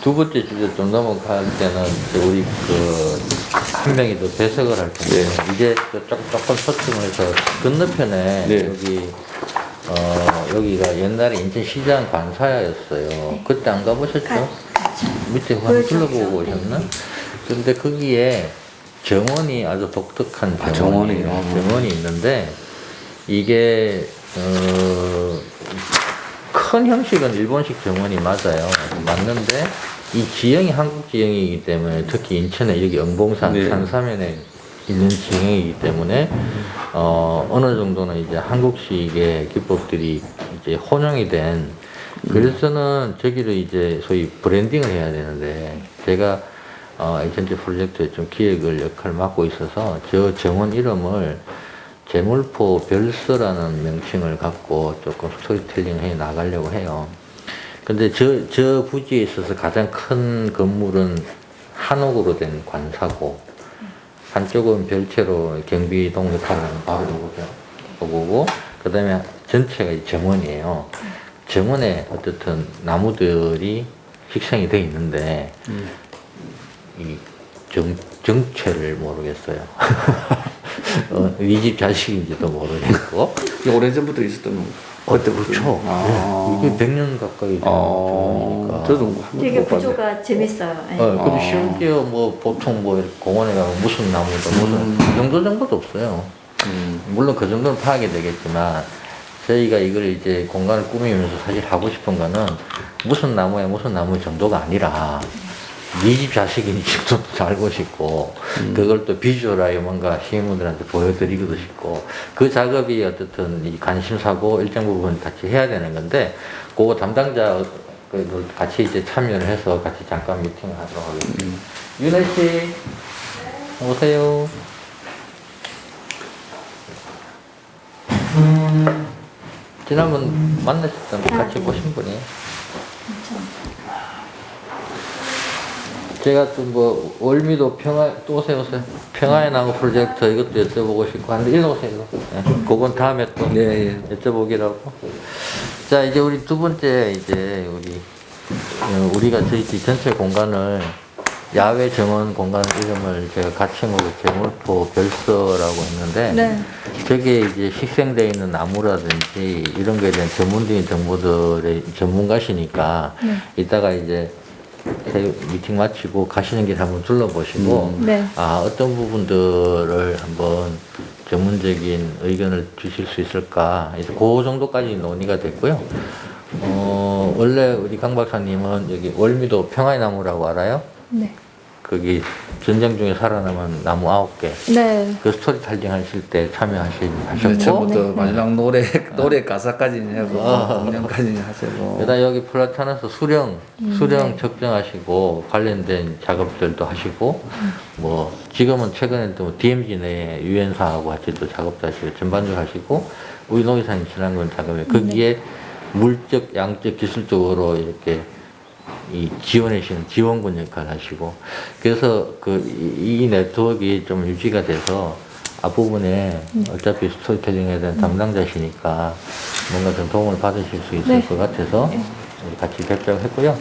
두 번째 주제 좀 넘어갈 때는 이제 우리 한 명이 더 배석을 할 텐데 이제 조금 소침을 해서 건너편에 네. 여기가 옛날에 인천시장 관사였어요. 그때 안 가보셨죠? 밑에 한번 둘러보고 오셨나? 근데 거기에 정원이 아주 독특한 정원이에요. 정원이 있는데 이게 큰 형식은 일본식 정원이 맞아요. 맞는데 이 지형이 한국 지형이기 때문에 특히 인천에 여기 영봉산 네. 산사면에 있는 지형이기 때문에 어느 정도는 이제 한국식의 기법들이 이제 혼용이 된 그래서는 저기를 이제 소위 브랜딩을 해야 되는데 제가 전체 프로젝트에 좀 기획을 역할을 맡고 있어서 저 정원 이름을 제물포 별서라는 명칭을 갖고 조금 스토리텔링 해 나가려고 해요. 근데 저 부지에 있어서 가장 큰 건물은 한옥으로 된 관사고, 한쪽은 별채로 경비동역하는 바로 보고, 그 다음에 전체가 정원이에요. 정원에 어떻든 나무들이 식생이 되어 있는데, 이 정체를 모르겠어요. 이 집 자식인지도 모르겠고. 오래전부터 있었던 그렇죠. 이게 100년 가까이 된 정원이니까. 저도 되게 구조가 재밌어요. 네. 그리고 심지어 뭐 보통 뭐 이렇게 공원에 가면 무슨 나무다 무슨 이 정도 정도도 없어요. 물론 그 정도는 파악이 되겠지만 저희가 이걸 이제 공간을 꾸미면서 사실 하고 싶은 거는 무슨 나무야 무슨 나무 정도가 아니라 네 집 자식인지도 알고 싶고 그걸 또 비주얼하게 뭔가 시민분들한테 보여드리기도 싶고 그 작업이 어쨌든 이 관심사고 일정 부분 같이 해야 되는 건데 그거 담당자 같이 이제 참여를 해서 같이 잠깐 미팅을 하도록 하겠습니다. 윤혜 씨 오세요. 지난번 만나셨던 같이 보신 분이 제가 또 뭐 월미도 또 오세요. 평화의 나무 프로젝트 이것도 여쭤보고 싶고 한데 일로 오세요. 네. 그건 다음에 또 여쭤보기로 하고. 자 이제 우리 두 번째 이제 우리가 저희 전체 공간을 야외 정원 공간 이름을 제가 가칭으로 제물포 별서라고 했는데 네. 저기에 이제 식생되어 있는 나무라든지 이런 거에 대한 전문적인 정보들의 전문가시니까 이따가 이제 미팅 마치고 가시는 길 한번 둘러보시고 어떤 부분들을 한번 전문적인 의견을 주실 수 있을까 그래서 그 정도까지 논의가 됐고요. 원래 우리 강 박사님은 여기 월미도 평화의 나무라고 알아요? 네. 거기 전쟁 중에 살아남은 나무 9개. 네. 그 스토리텔링 하실 때 참여하셨고. 처음부터 마지막 노래 가사까지 하고 공연까지 하시고. 그다음 여기 플라타나스 수령 측정하시고 관련된 작업들도 하시고 뭐 지금은 최근에 또 DMZ 내에 유엔사하고 같이 또 작업도 하시고 전반적으로 하시고 우리 노기사님 지난번 작업에 거기에 물적, 양적, 기술적으로 이렇게 이 지원해주시는 지원군 역할을 하시고 그래서 이 네트워크가 좀 유지가 돼서 앞부분에 어차피 스토리텔링에 대한 담당자시니까 뭔가 좀 도움을 받으실 수 있을 것 같아서 우리 같이 결정했고요.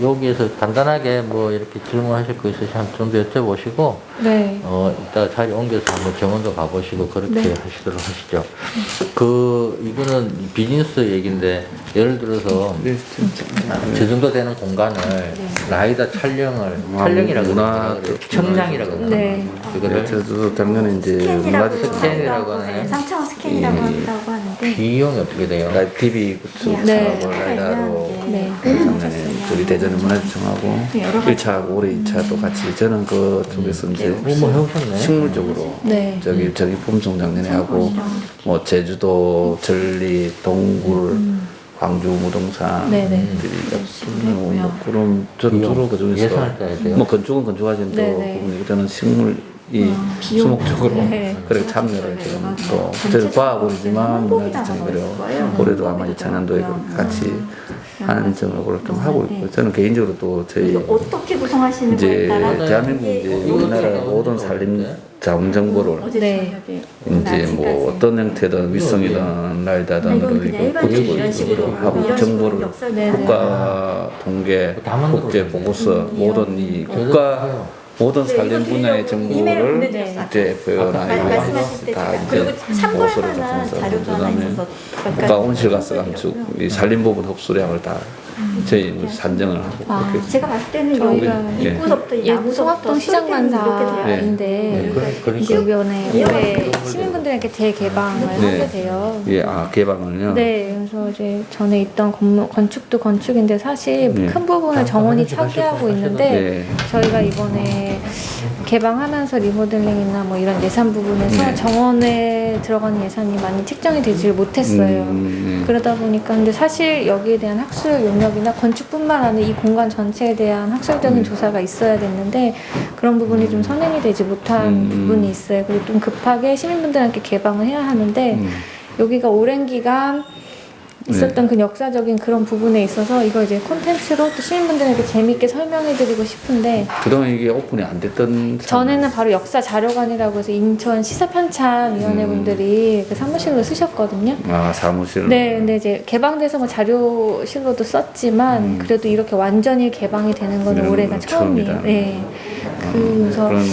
여기에서 간단하게 뭐 이렇게 질문하실 거 있으시면 좀 더 여쭤보시고, 이따 자리 옮겨서 한번 정원도 가보시고 그렇게 하시도록 하시죠. 이거는 비즈니스 얘기인데, 예를 들어서, 저 정도 되는 공간을 라이다 촬영이라고 그러나요? 청량이라고 그러나요? 그거를 저도 작년에 이제 문화재 스캔이라고 하나요? 3차원 스캔이라고 한다고 하는데 비용이 어떻게 돼요? TV 구축하고 라이다로 작년에 우리 대전 문화재청하고 1차하고 올해 2차도 같이 저는 그쪽에서 이제 뭐 해오셨네. 식물 쪽으로 저기 pom송 작년에 하고 뭐 제주도 전리 동굴 광주 무동산 뭐 그런 주로 그중에서 뭐 건축은 건축하시는데 부분이고 저는 식물 수목 쪽으로 그렇게 참여를 지금 또 저는 과학원이지만 문화재청이 그래요. 올해도 아마 2000년도에 같이 하는 점을 좀 하고 있고 저는 개인적으로 또 저희 어떻게 구성하시는 이제 거에 따라 대한민국 이제 우리나라 모든 자원 정보를 어제 네. 저녁에 이제 뭐 어떤 형태든 윗성이든 라이다단으로 그냥 이거 일반적인 고치고 이런 식으로 있고 하고 이런 정보를 식으로 역사를 네, 네. 국가 통계, 다 만들어 국제 보고서 모든 이 국가 모든 네, 산림 이거 분야의 드리려고 이메일 정보를 보내드렸어요. 이제 표현하고 말씀하실 때 다 제가 그리고 이제 참고할 보고서를 만한 작성해서 자료도 하나 그다음에 있어서 몇 국가 가지 온실가스 감축 이 산림 부분 흡수량을 다 저희 산정을 하고 그렇게 제가 봤을 때는 저희가 여기 입구서부터 예부 송악동 시장관사인데 이제 이번에 올해 시민분들에게 재개방을 네. 하게 돼요. 예, 아 개방을요. 네, 그래서 이제 전에 있던 건물 건축도 건축인데 사실 네. 큰 부분을 정원이 차지하고 있는데 네. 저희가 이번에 개방하면서 리모델링이나 뭐 이런 예산 부분에서 네. 정원에 들어가는 예산이 많이 책정이 되지를 못했어요. 그러다 보니까 근데 사실 여기에 대한 학술 용역이나 건축뿐만 아니라 이 공간 전체에 대한 학술적인 조사가 있어야 됐는데 그런 부분이 좀 선행이 되지 못한 부분이 있어요. 그리고 좀 급하게 시민분들한테 개방을 해야 하는데 여기가 오랜 기간 있었던 그 역사적인 그런 부분에 있어서 이거 이제 콘텐츠로 또 시민분들에게 재밌게 설명해드리고 싶은데 그동안 이게 오픈이 안 됐던 전에는 바로 역사 자료관이라고 해서 인천 시사편찬위원회 분들이 그 사무실로 쓰셨거든요. 아 사무실 네, 근데 이제 개방돼서 뭐 자료실로도 썼지만 그래도 이렇게 완전히 개방이 되는 건 이런 올해가 건 처음이에요. 처음이다. 네. 그래서 그런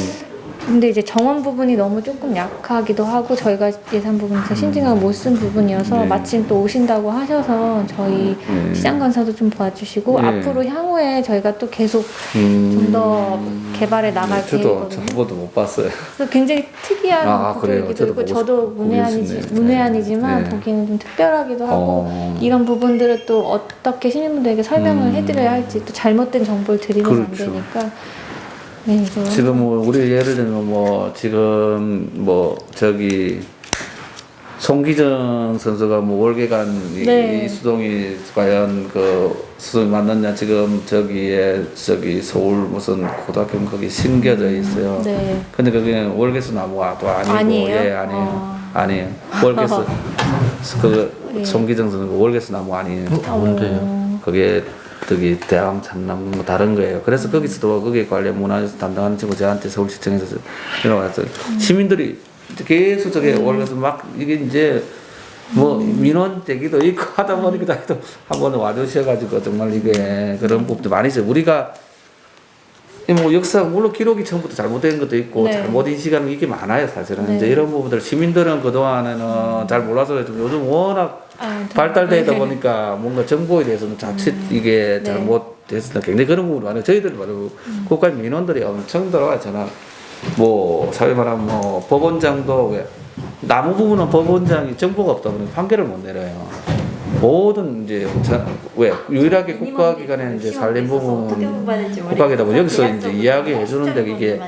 근데 이제 정원 부분이 너무 조금 약하기도 하고 저희가 예산 부분에서 신중하게 못 쓴 부분이어서 네. 마침 또 오신다고 하셔서 저희 네. 시장관사도 좀 봐주시고 네. 앞으로 향후에 저희가 또 계속 좀 더 개발해 나갈 저도 계획이거든요. 한 번도 못 봤어요. 그래서 굉장히 특이한 아, 그래요? 구조이기도 저도 있고 보고 저도 보고 싶네요. 문외한이지만 네. 보기에는 좀 특별하기도 하고 이런 이런 부분들을 또 어떻게 시민분들에게 설명을 해드려야 할지 또 잘못된 정보를 드리면 안 그렇죠. 되니까 네, 그래서 지금 뭐 우리 예를 들면 뭐 지금 뭐 저기 송기정 선수가 뭐 월계관 네. 이 수동이 과연 그 수동이 맞느냐 지금 저기에 저기 서울 무슨 고등학교 거기 심겨져 있어요. 네. 근데 거기는 월계수 나무가 또 아니고 아니에요? 예 아니에요. 아니에요. 월계수 그 네. 송기정 선수 월계수 나무 아니에요. 뭔데요? 그게 저기 대왕 참나무 뭐 다른 거예요. 그래서 거기서도 거기에 관련 문화에서 담당하는 친구 저한테 서울시청에서 들어와서 시민들이 계속 저게 올라가서 막 이게 이제 뭐 민원 제기도 있고 하다 보니까 또 한번 와주셔가지고 정말 이게 그런 부분도 많이 있어요. 우리가 뭐 역사 물론 기록이 처음부터 잘못된 것도 있고 네. 잘못 인식하는 게 많아요 사실은. 네. 이제 이런 부분들 시민들은 그 동안에는 잘 몰라서 좀 요즘 워낙 발달되다 보니까 뭔가 정보에 대해서는 자칫 이게 네. 잘못돼서 굉장히 그런 부분이 많아요. 저희들 말고 국가 민원들이 엄청 들어와요. 전화 뭐 사회 말하면 뭐 법원장도 왜 나무 부분은 법원장이 정보가 없다 보니 판결을 못 내려요. 모든 이제 왜 유일하게 국가기관에 이제 산림 부분 국가기다 보니 여기서 이제 이야기해 주는데 이게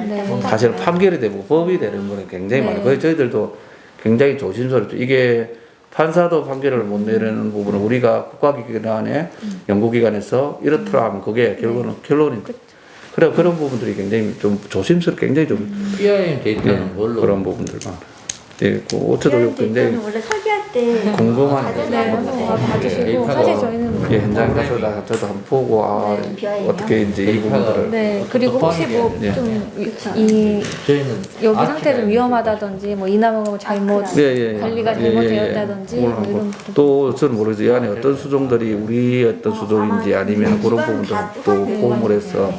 사실 판결이 되고 법이 되는 거는 굉장히 많아요. 그래서 저희들도 굉장히 조심스럽죠. 이게 판사도 판결을 못 내리는 부분은 우리가 국가기관에 연구기관에서 이렇더라 하면 그게 결론이 그래 그런 부분들이 굉장히 좀 조심스럽게 굉장히 좀 PIM 데이터는 뭘로? 그런 부분들만 있고 어쩌도 굉장히 원래 설계할 때 궁금한 네, 한번 와 봐주시고 사실 저희는 예, 현장 가서 저도 한번 보고 어떻게 이제 이 부분들을 네 그리고 혹시 뭐 예. 좀 이 저희는 여기 상태 좀 위험하다든지 뭐 이 나무가 잘못 관리가 잘못되었다든지 뭐 이런 부분. 또 저는 모르겠어요. 이 안에 어떤 수종들이 우리 어떤 수종인지 아니면 그런 부분도 또 포함을 해서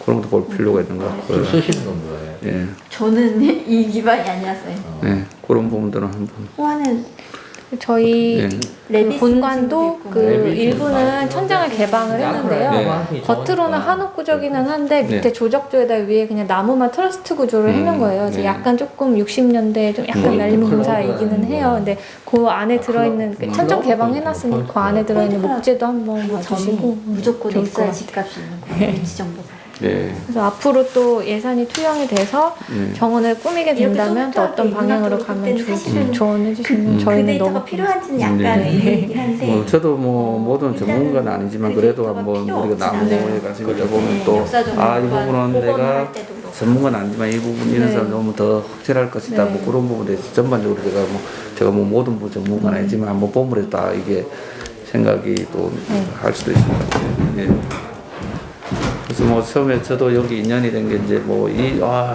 그런 것도 볼 필요가 있는 것 같고요. 쓰시는 건 뭐예요? 예, 저는 이 기반이 아니라서요. 예, 그런 부분들은 한번. 호환은 저희 예. 그 본관도 그 일부는 천장을 개방을 했는데요. 네. 겉으로는 한옥 구조기는 한데 밑에 네. 조적조에다 위에 그냥 나무만 트러스트 구조를 해놓은 거예요. 그래서 네. 약간 조금 60년대 좀 약간 날림공사이기는 해요. 근데 그 안에 들어있는 그 천장 개방해놨으니 그 안에 들어있는 목재도 한번 봐주시고 무조건 좋을 것 있어야 같아요. 집값이 있는 거예요. 위치 정보가. 예. 그래서 앞으로 또 예산이 투영이 돼서 정원을 꾸미게 된다면 또 어떤 방향으로 가면 좋을지 조언해 주시면 그 저희는 데이터가 너무 필요한지는 약간 네. 의문이긴 한데 뭐 저도 뭐 모든 전문가는 아니지만 그래도 데이터가 한번 필요 우리가 없진 나무에 않아요. 가서 이거 보면 또 역사적으로 아 이 부분은 복원을 내가 할 때도 그렇고. 전문가는 아니지만 이 부분 이런 네. 사람 너무 더 확실할 것이다. 네. 뭐 그런 부분에 대해서 전반적으로 제가 뭐 모든 부분 전문가는 아니지만 한번 보면 다 이게 생각이 또 할 수도 있을 것 같아요. 예. 그래서 뭐 처음에 저도 여기 인연이 된 게 이제 뭐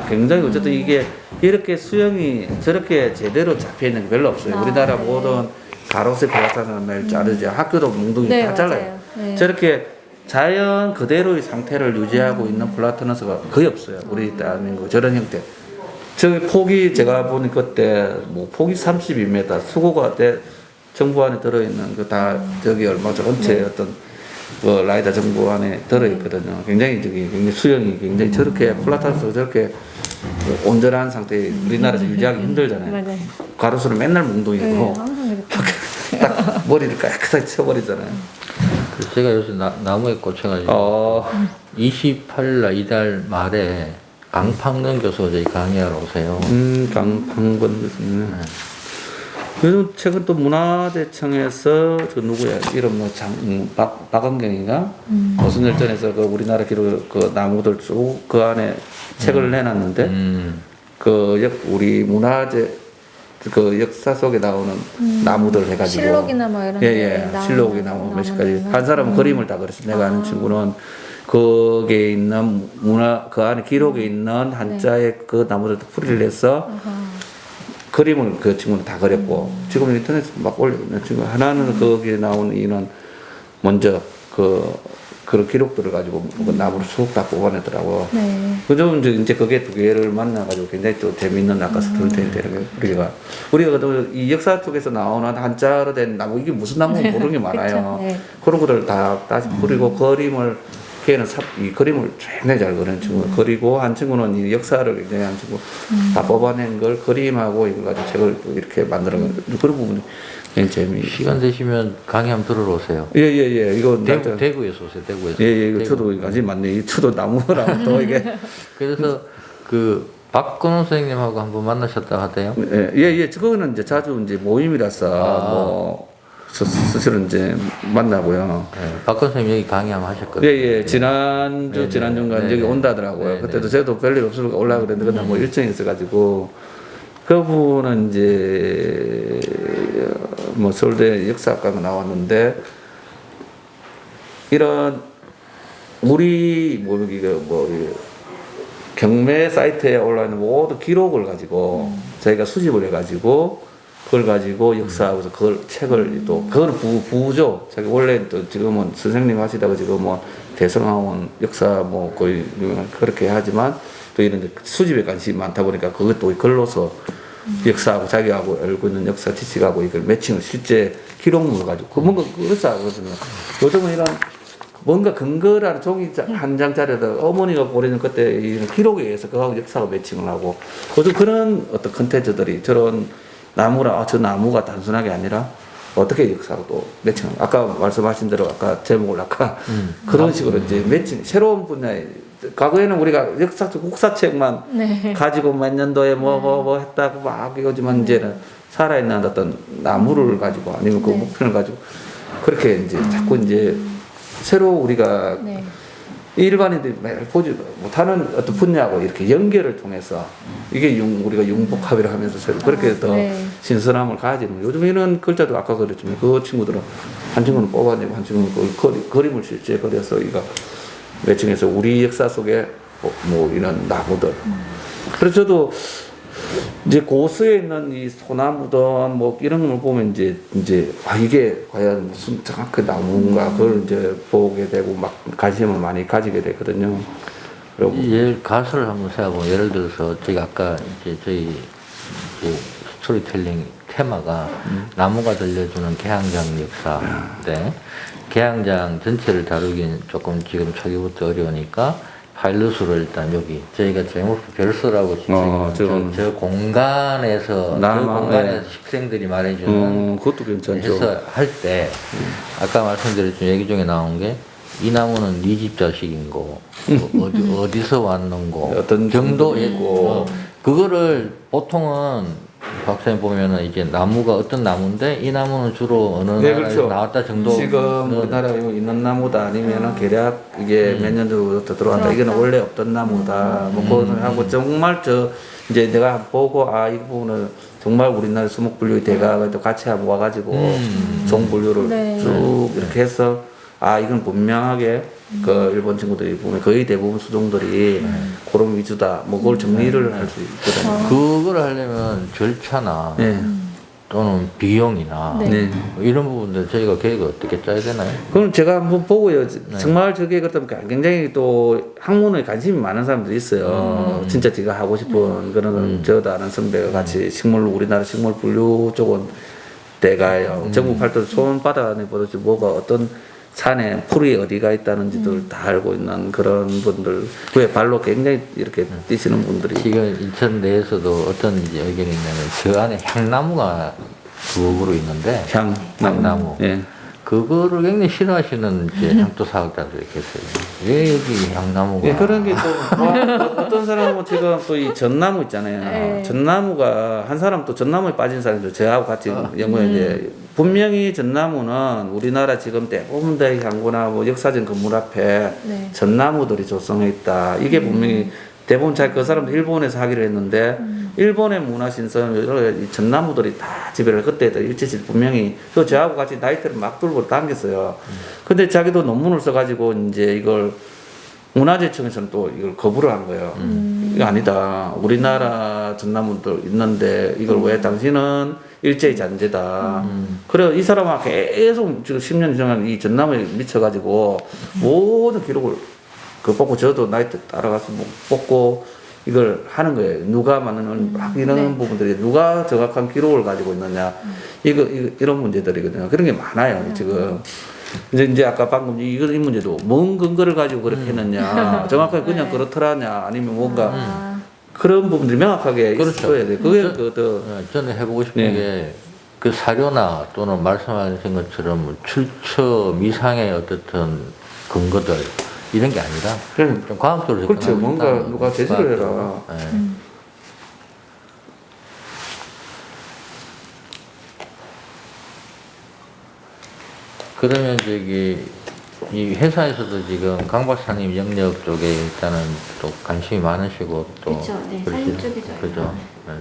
굉장히 어쨌든 이게 이렇게 수영이 저렇게 제대로 잡혀 있는 게 별로 없어요. 아, 우리나라 네. 모든 가로수 플라타는 매일 자르죠. 학교도 몽둥이 네, 다 잘라요. 맞아요. 네. 저렇게 자연 그대로의 상태를 유지하고 있는 플라타너스가 거의 없어요. 우리 대한민국 저런 형태. 저 폭이 제가 보니 그때 뭐 폭이 32m 수고가 정부 안에 들어있는 그 다 저기 얼마 전체 어떤 그 라이다 정부 안에 들어있거든요. 굉장히 굉장히 수영이 굉장히 저렇게 플라타너스가 저렇게 그 온전한 상태 우리나라에서 유지하기 힘들잖아요. 맞아요. 가로수는 맨날 네, 몽둥이고 항상 그렇게. 딱 머리를 깨끗하게 쳐버리잖아요. 그래서 제가 요새 나무에 꽂혀가지고 28일 이달 말에 강팡는 교수가 저희 강의하러 오세요. 강판권 교수님. 그리고 최근 또 문화재청에서 그 누구야 이름 뭐 박은경이가 무슨 열전에서 그 우리나라 기록 그 나무들 쭉 그 안에 책을 내놨는데 우리 문화재 그 역사 속에 나오는 나무들 해가지고 실록이나 뭐 이런 예예 실록이 나오고 몇십 가지 한 사람은 그림을 다 그렸어. 내가 아는 친구는 거기에 있는 문화 그 안에 기록에 있는 한자의 그 나무들도 풀이를 해서 그림을 그 친구는 다 그렸고 지금 인터넷에 막 올리거든요. 지금 하나는 거기에 나온 이는 먼저 그런 기록들을 가지고 그 나무를 쑥 다 뽑아내더라고. 네. 그죠? 이제 그게 두 개를 만나가지고 굉장히 또 재밌는 아까 스토리텔링 우리가 이 역사 쪽에서 나오는 한자로 된 나무 이게 무슨 나무인지 모르는 게 많아요. 네. 그런 것들 다 다시 그리고 그림을 걔는 이 그림을 굉장히 잘 그리는 친구. 그리고 한 친구는 이 역사를 굉장히 한 친구 다 뽑아낸 걸 그림하고 이걸 가지고 책을 이렇게 만들어 그런 부분이 굉장히 재미있어요. 시간 되시면 강의 한번 들으러 오세요. 예예예. 이거 대구에서 오세요. 대구에서. 예예. 이거 저도 아직 맞네. 이 저도 나무랑 또 이게 그래서 그 박근호 선생님하고 한번 만나셨다 하대요. 예예. 그거는 이제 자주 이제 모임이라서 뭐 스스로 이제 만나고요. 네, 박근호 선생님 여기 강의 한번 하셨거든요. 예예. 지난주인가 여기 온다더라고요. 그때도 저도 별일 없으니까 올라 그랬는데 그날 뭐 일정이 있어가지고 그분은 이제 뭐 서울대 역사학과가 나왔는데 이런 우리 경매 사이트에 올라 있는 모든 기록을 가지고 저희가 수집을 해가지고 그걸 가지고 역사하고서 그걸 책을 또 그거는 부죠. 자기 원래 또 지금은 선생님 하시다가 지금 뭐 대성학원 역사 뭐 거의 그렇게 하지만 또 이런 데 수집에 관심이 많다 보니까 그것도 글로서 역사하고 자기하고 알고 있는 역사 지식하고 이걸 매칭을 실제 기록물을 가지고 그 뭔가 그렇거든요. 요즘은 이런 뭔가 근거라는 종이 한 장짜리에다 어머니가 보내는 그때 이 기록에 의해서 그하고 역사가 매칭을 하고 요즘 그런 어떤 컨텐츠들이 저런 나무라 저 나무가 단순하게 아니라 어떻게 역사하고 또 매칭을 아까 말씀하신 대로 아까 제목을 아까 그런 식으로 이제 매칭 새로운 분야에 과거에는 우리가 역사적 국사책만 네. 가지고 몇 년도에 뭐 했다고 막 이거지만 이제는 살아있는 어떤 나무를 가지고 아니면 그 목표를 가지고 그렇게 이제 자꾸 이제 새로 우리가 네. 일반인들이 보지 못하는 어떤 분야하고 이렇게 연결을 통해서 이게 우리가 융복합이라 하면서 그렇게 더 신선함을 가지는 거예요. 요즘 이런 글자도 아까 그랬지만 그 친구들은 한 친구는 뽑아내고 한 친구는 그 그림을 실제 그려서 이거 매칭해서 우리 역사 속에 뭐 이런 나무들. 그래서 저도 이제 고수에 있는 이 소나무든 뭐 이런 걸 보면 이제 이게 과연 무슨 정확히 나무인가 그걸 이제 보게 되고 막 관심을 많이 가지게 되거든요. 그리고 가설을 한번 세워보면 예를 들어서 제가 아까 이제 저희 스토리텔링 테마가 나무가 들려주는 개항장 역사인데 개항장 전체를 다루기는 조금 지금 초기부터 어려우니까 파일럿으로 일단 여기 저희가 제목 별서라고 저 공간에서 식생들이 말해주는 그것도 괜찮죠. 해서 할 때 아까 말씀드렸지만 얘기 중에 나온 게 이 나무는 네 집 자식인고 어디서 왔는고 어떤 정도 있고 그거를 보통은 박사님 보면은 이제 나무가 어떤 나무인데 이 나무는 주로 어느 나라에서 그렇죠. 나왔다 정도 지금 우리나라에 있는 나무다 아니면은 대략 이게 몇 년 전부터 들어왔다 이거는 원래 없던 나무다 뭐 그거 하고 정말 이제 내가 보고 이 부분은 정말 우리나라 수목분류의 대가가 또 같이 한번 와가지고 종분류를 쭉 이렇게 해서 이건 분명하게 그 일본 친구들이 보면 거의 대부분 수종들이 그런 위주다. 뭐 그걸 정리를 할 수 있거든요. 그걸 하려면 절차나 네. 또는 비용이나 네. 네. 뭐 이런 부분들 저희가 계획을 어떻게 짜야 되나요? 그럼 제가 한번 보고요. 정말 저게 그렇다면 굉장히 또 학문에 관심이 많은 사람들이 있어요. 진짜 제가 하고 싶은 그런 저도 아는 선배가 같이 식물 우리나라 식물 분류 쪽은 대가요. 전국 팔도로 손바닥에 보듯이 뭐가 어떤 산에 풀이 어디가 있다는지들 다 알고 있는 그런 분들, 그에 발로 굉장히 이렇게 뛰시는 분들이 지금 인천 내에서도 어떤 이제 의견이 있냐면 저 안에 향나무가 부업으로 있는데 향나무. 예. 그거를 굉장히 싫어하시는 이제 향토 사업자들이 계세요. 왜 여기 향나무가? 예, 그런 게 또 어떤 사람은 지금 또 이 전나무 있잖아요. 네. 전나무가 한 사람 또 전나무에 빠진 사람들 저하고 같이 연구했는데 분명히 전나무는 우리나라 지금 대부분 다 향고나 뭐 역사적 건물 앞에 네. 전나무들이 조성해 있다. 이게 분명히 대부분 잘 그 사람도 일본에서 하기로 했는데 일본의 문화 신선 여러 이 전나무들이 다 지배를 그때도 일제시 분명히 또 저하고 같이 나이트를 막 들고 당겼어요. 근데 자기도 논문을 써가지고 이제 이걸 문화재청에서는 또 이걸 거부를 한 거예요. 이거 아니다. 우리나라 전나무들 있는데 이걸 왜 당신은 일제히 잔재다. 그래 이 사람은 계속 지금 10년 동안 이 전나무에 미쳐가지고 모든 기록을 그 뽑고 저도 나이트 따라가서 뭐 뽑고 이걸 하는 거예요. 누가 맞는 막 이런 네. 부분들이 누가 정확한 기록을 가지고 있느냐 이거 이런 문제들이거든요. 그런 게 많아요 지금. 이제 아까 방금 이 문제도 뭔 근거를 가지고 그렇게 했느냐 정확하게 그냥 네. 그렇더라냐 아니면 뭔가 그런 부분들이 명확하게 그렇죠. 있어야 돼. 그게 저는 해보고 싶은 네. 게 그 사료나 또는 말씀하신 것처럼 뭐 출처 미상의 어떻든 근거들 이런 게 아니라 그냥 좀 과학적으로 그렇죠. 접근하고 뭔가 싶다는 누가 거죠. 제시를 해라. 과학적으로. 네. 그러면 저기 이 회사에서도 지금 강 박사님 영역 쪽에 일단은 또 관심이 많으시고 또 그쵸, 네, 그러시죠? 사진 쪽에 저희가. 그죠. 네.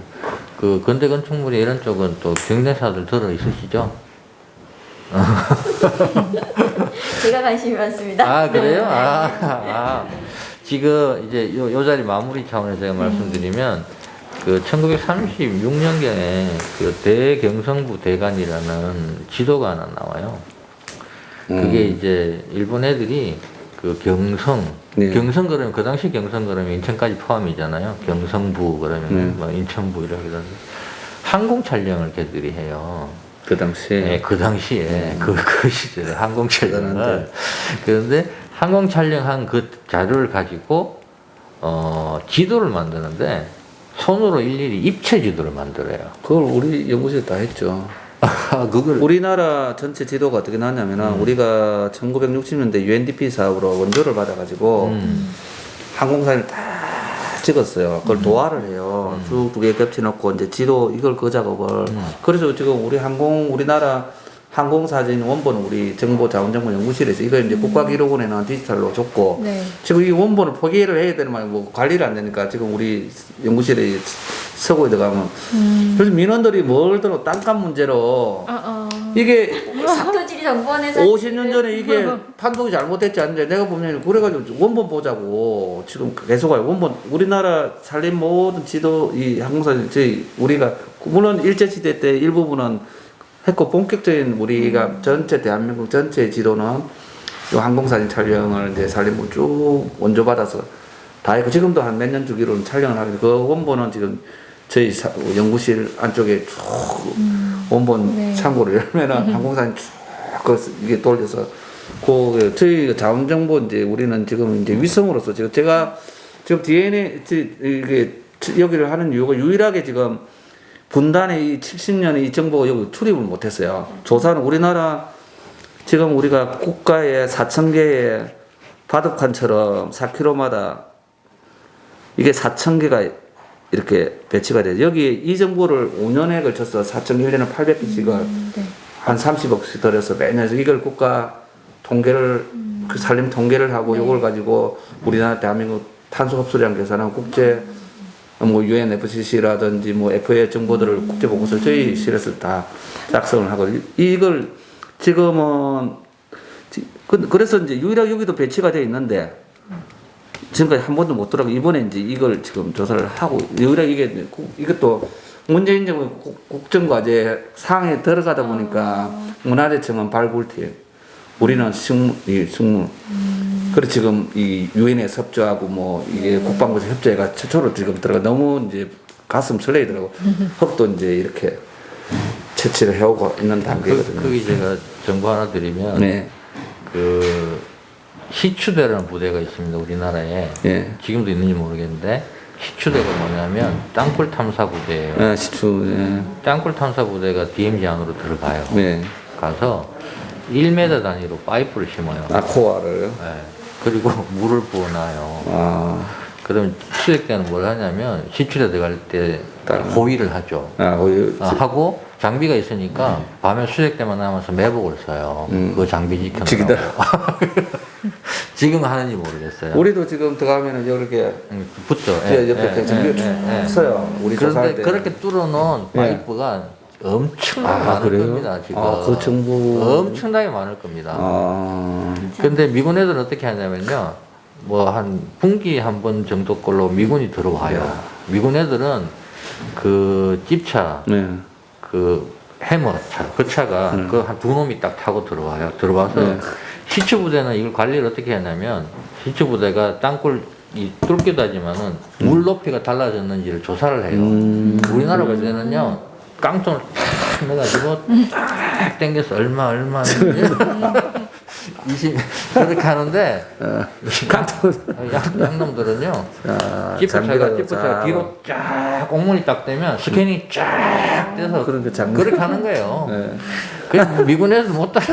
그 근대 건축물이 이런 쪽은 또 경내사들 들어 있으시죠? 제가 관심이 많습니다. 아 그래요? 지금 이제 요 자리 마무리 차원에서 제가 말씀드리면 그 1936년경에 그 대경성부 대간이라는 지도가 하나 나와요. 그게 이제 일본 애들이 그 경성, 네. 경성 그러면 그 당시 경성 그러면 인천까지 포함이잖아요. 경성부 그러면 네. 뭐 인천부 이렇게 해서 항공 촬영을 걔들이 해요. 그 당시에 네, 그 당시에 그 시절에 항공 촬영을 대단한데. 그런데 항공 촬영한 그 자료를 가지고 지도를 만드는데 손으로 일일이 입체 지도를 만들어요. 그걸 우리 연구실에 다 했죠. 그걸 우리나라 전체 지도가 어떻게 나왔냐면은 우리가 1960년대 UNDP 사업으로 원조를 받아가지고 항공사를 다 찍었어요. 그걸 도화를 해요. 쭉 두 개 겹쳐놓고 이제 지도 이걸 그 작업을. 그래서 지금 우리나라 항공사진 원본은 우리 정보자원정보연구실에서 이거 이제 국가기록원에는 디지털로 줬고 네. 지금 이 원본을 포기를 해야 되는 말이 뭐 관리를 안 되니까 지금 우리 연구실에 서고에 들어가면 그래서 민원들이 뭘 들어 땅값 문제로 이게 토지리 정보원에서 50년 전에 이게 판독이 잘못됐지 않는데 내가 보면 그래가지고 원본 보자고 지금 계속 와요. 원본 우리나라 살린 모든 지도 이 항공사진 저희 우리가 물론 일제시대 때 일부분은 했고 본격적인 우리가 전체 대한민국 전체 지도는 요 항공사진 촬영을 이제 살림을 쭉 원조 받아서 다 했고 지금도 한 몇 년 주기로는 촬영을 하는데 그 원본은 지금 저희 연구실 안쪽에 쭉 원본 네. 창고를 열면은 항공사진 쭉 이게 돌려서 그 저희 자원정보 이제 우리는 지금 이제 위성으로서 제가 지금 DNA 이게 여기를 하는 이유가 유일하게 지금 분단의 이 70년에 이 정보가 여기 출입을 못했어요. 조사는 우리나라 지금 우리가 국가의 4,000개의 바둑판처럼 4km마다 이게 4,000개가 이렇게 배치가 돼요. 여기 이 정보를 5년에 걸쳐서 4,001년에 800개씩을 한 30억씩 들여서 매년 이걸 국가 통계를 그 산림 통계를 하고 이걸 가지고 우리나라 대한민국 탄소 흡수량 계산한 국제 뭐 UNFCC라든지 뭐 FA 정보들을 국제 보고서를 저희 실에서 다 작성을 하고 이걸 지금은 그래서 이제 유일하게 여기도 배치가 돼 있는데 지금까지 한 번도 못 들어가고 이번에 이제 이걸 지금 조사를 하고 유일하게 이것도 문재인 정부 국정과제 사항에 들어가다 보니까 문화재청은 발굴팀, 우리는 식물. 그래서 지금 이 유엔에 섭조하고 뭐 이게 국방부에서 협조해가 최초로 지금 들어가 너무 이제 가슴 설레이더라고. 흙도 이제 이렇게 채취를 해오고 있는 단계거든요. 거기 제가 정보 하나 드리면 네. 그 시추대라는 부대가 있습니다 우리나라에. 예. 지금도 있는지 모르겠는데 시추대가 뭐냐면 땅굴 탐사 부대예요. 아, 시추. 예. 땅굴 탐사 부대가 DMZ 안으로 들어가요. 네. 가서 1m 단위로 파이프를 심어요. 아, 코어를. 네. 그리고 물을 부어놔요. 아. 그럼 수색대는 뭘 하냐면 시추대 들어갈 때 호위를 하죠. 하고 장비가 있으니까 밤에 수색대만 남아서 매복을 써요. 그 장비 지켜놓고. 지금 하는지 모르겠어요. 우리도 지금 들어가면은 이렇게 붙죠. 옆에 장비 써요. 우리 조사할 그런데 때. 그렇게 뚫어놓은 파이프가 엄청나게 많을 그래요? 겁니다. 지금 그 정보. 엄청나게 많을 겁니다. 근데 미군 애들은 어떻게 하냐면요. 뭐 한 분기 한 번 정도 걸로 미군이 들어와요. 미군 애들은 그 집차, 네. 그 해머 차, 그 차가 그 한 두 놈이 딱 타고 들어와요. 들어와서 시추부대는 이걸 관리를 어떻게 하냐면 시추부대가 땅굴 이 뚫기도 하지만은 물 높이가 달라졌는지를 조사를 해요. 우리나라 부대는요 깡통을 탁 넣어가지고 딱 당겨서 얼마 20 그렇게 하는데 양놈들은요 찌푸차가 뒤로 쫙 옥문이 딱 되면 스캐닝이 쫙 돼서 그렇게 하는 거예요. 네. 그래서 미군에서 못 따라.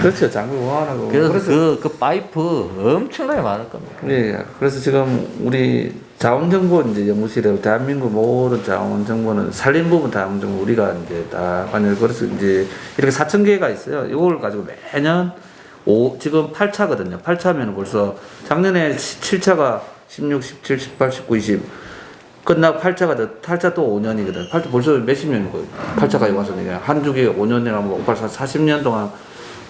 그렇죠. 장비 보완하고. 그래서 그 파이프 엄청나게 많을 겁니다. 예. 그래서 지금 우리 자원정보 이제 연구실에 대한민국 모든 자원정보는 산림 부분 자원정보 우리가 이제 다 관여를 그래서 이제 이렇게 4,000개가 있어요. 이걸 가지고 매년 지금 8차거든요. 8차면 벌써 작년에 7차가 16, 17, 18, 19, 20 끝나고 8차가 또 5년이거든. 8차 벌써 몇십 년이고 8차까지 와서 한 주기에 5년이나 뭐 40년 동안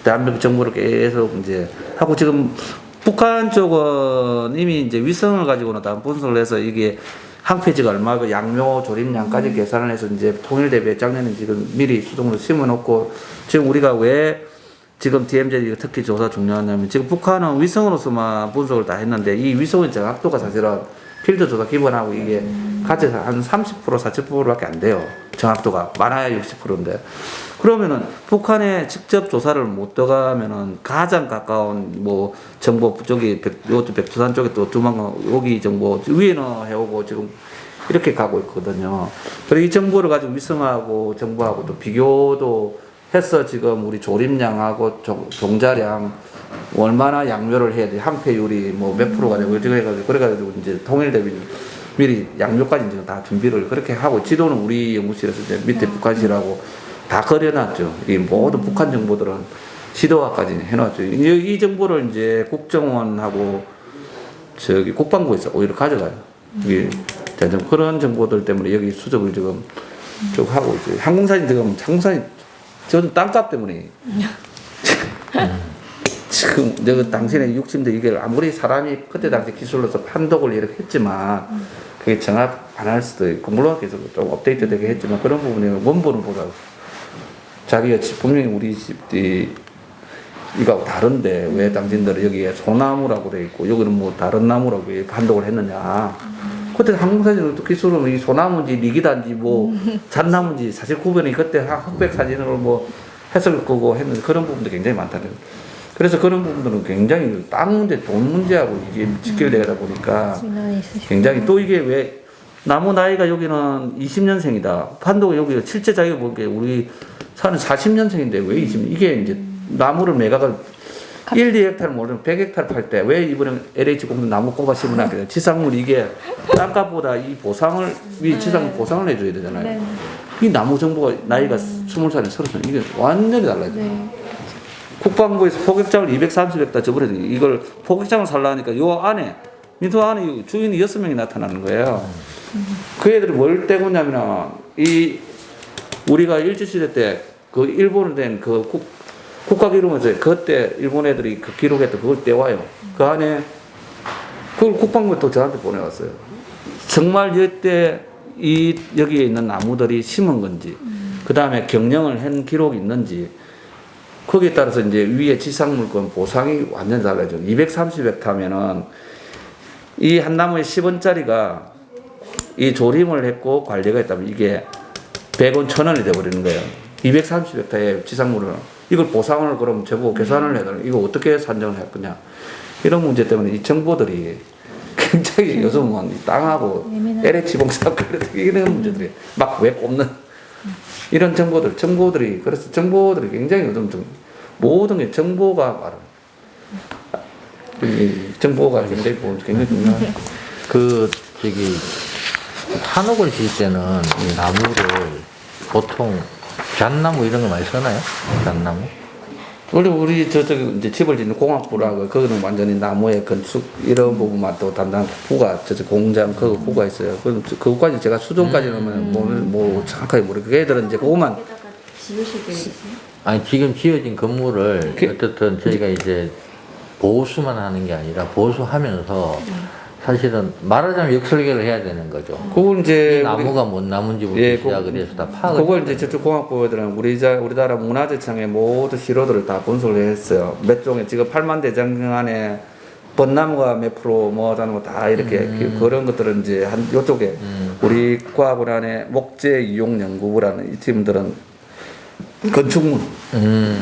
대한민국 정부를 계속 이제 하고 지금 북한 쪽은 이미 이제 위성을 가지고는 다 분석을 해서 이게 항폐지가 얼마고 양묘 조림량까지 계산을 해서 이제 통일 대비에 작년에 지금 미리 수동으로 심어놓고 지금 우리가 왜 지금 DMZ 특히 조사 중요하냐면 지금 북한은 위성으로서만 분석을 다 했는데 이 위성의 정확도가 사실은 필드 조사 기본하고 이게 같이 한 30% 40%밖에 안 돼요. 정확도가 많아야 60%인데 그러면은 북한에 직접 조사를 못 들어가면은 가장 가까운 뭐 정보 쪽이 요쪽 백두산 쪽에 또 조만간 여기 정보 위에는 해오고 지금 이렇게 가고 있거든요. 그래서 이 정보를 가지고 위성하고 정보하고 또 비교도 해서 지금 우리 조림량하고 종자량 얼마나 양묘를 해야 돼 항폐율이 뭐 몇 프로가 되고 그래가지고 이제 통일 대비 미리 양묘까지 지금 다 준비를 그렇게 하고 지도는 우리 연구실에서 이제 밑에 북한실하고 다 그려놨죠. 이 모든 북한 정보들은 지도화까지 해놨죠. 이 정보를 이제 국정원하고 저기 국방부에서 오히려 가져가요. 이게 그런 정보들 때문에 여기 수적을 지금 쭉 하고 있죠. 항공사진 저는 땅값 때문에 지금 내가 당신의 욕심도 이게 아무리 사람이 그때 당시 기술로서 판독을 이렇게 했지만 그게 정확 안 할 수도 있고 물론 계속 좀 업데이트 되게 했지만 그런 부분에 원본은 보다 자기가 분명히 우리 집이 이거하고 다른데 왜 당신들은 여기에 소나무라고 돼 있고 여기는 뭐 다른 나무라고 왜 판독을 했느냐. 그때 항공사진으로 기술은 이 소나무인지 리기단지 뭐 잣나무인지 사실 구분이 그때 흑백 사진으로 뭐 했을 거고 했는데 그런 부분도 굉장히 많다는 거예요. 그래서 그런 부분들은 굉장히 땅 문제, 돈 문제하고 이게 직결되다 보니까 굉장히 또 이게 왜 나무 나이가 여기는 20년생이다. 판도가 여기 실제 자기가 보기에 우리 사는 40년생인데 왜 20년? 이게 이제 나무를 매각을 1, 2헥타르 모르면 100헥타르 팔 때 왜 이번에 LH 공동 나무 꼽아 심어놨겠어요? 지상물 이게 땅값보다 이 보상을 이 지상 보상을 해줘야 되잖아요. 네. 이 나무 정보가 나이가 20살에 30살 이게 완전히 달라져. 네. 국방부에서 포격장을 230헥타르 저번에 이걸 포격장을 살라니까 요 안에 민투 안에 주인이 6명이 나타나는 거예요. 그 애들이 뭘 떼고냐면 이 우리가 일제시대 때 그 일본으로 된 그 국가 기록원에서 그때 일본 애들이 그 기록했던 그걸 떼와요. 그 안에 그걸 국방부에 또 저한테 보내왔어요. 정말 이때 여기에 있는 나무들이 심은 건지, 그 다음에 경영을 한 기록이 있는지, 거기에 따라서 이제 위에 지상물권 보상이 완전히 달라져. 230헥타면은 이 한 나무에 10원짜리가 이 조림을 했고 관리가 했다면 이게 100원, 1000원이 돼버리는 거예요. 230헥타의 지상물을 이걸 보상을 그럼 저보고 계산을 해야 되나? 이거 어떻게 산정을 할 거냐? 이런 문제 때문에 이 정보들이 굉장히 요즘은 이 땅하고 LH 봉사하고 이런 문제들이 막 왜 꼽는 이런 정보들이 그래서 정보들이 굉장히 요즘 좀 모든 게 정보가 말은 정보가 굉장히 중요해요. 그 저기 한옥을 지을 때는 이 나무를 보통 잣나무 이런 거 많이 쓰나요? 잣나무? 원래 우리 저쪽에 이제 집을 짓는 공학부라고 그거는 완전히 나무의 건축 이런 부분만 또 담당 부가 저쪽 공장 그 부가 있어요. 그거까지 제가 수정까지는 뭐 정확하게 모르고 그 애들은 이제 그것만 지으실 계획이세요? 아니 지금 지어진 건물을 어쨌든 저희가 이제 보수만 하는 게 아니라 보수하면서 사실은 말하자면 역설계를 해야 되는 거죠. 그걸 이제 이 나무가 뭔 나무인지부터 시작을 해서 다 파악을. 그걸 이제 저쪽 공학부 애들은 우리나라 문화재청의 모든 시료들을 다 분석을 했어요. 몇 종의 지금 8만 대장 안에 벚나무가 몇 프로 뭐 하는 거 다 이렇게 그런 것들은 이제 한 요쪽에 우리 과학원 안에 목재 이용 연구부라는 이 팀들은 건축물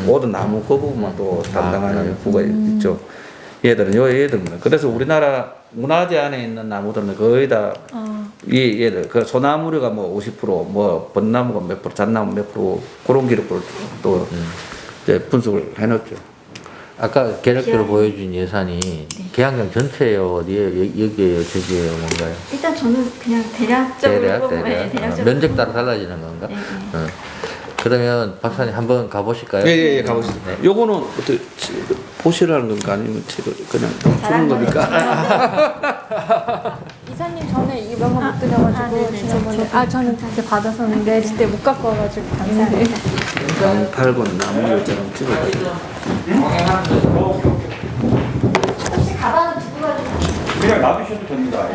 모든 나무 그 부분만 또 담당하는 부가 있죠. 얘들은 그래서 우리나라 문화재 안에 있는 나무들은 거의 다 얘들 그 소나무류가 뭐 50% 뭐 벚나무가 몇 프로 잣나무 몇 프로 그런 기록을 또 이제 분석을 해놓죠. 아까 계략적으로 보여준 예산이 계양장 전체예요, 어디에 여기에요, 저기에요, 뭔가요? 일단 저는 그냥 대략적으로 대략. 면적 따라 달라지는 건가? 네, 네. 그러면 박사님 한번 가보실까요? 예, 가보시죠. 네. 요거는 어떻게 보시라는 건가 아니면 책을 그냥 주는 겁니까? 이사님 전에 이 명함 못 드려가지고 지난번에 저는 그때 받았었는데 그때 못 갖고 와가지고 갔는데 팔건 나무들처럼 찍어가지고. 혹시 가방은 두고 가지고 그냥 놔두셔도 됩니다.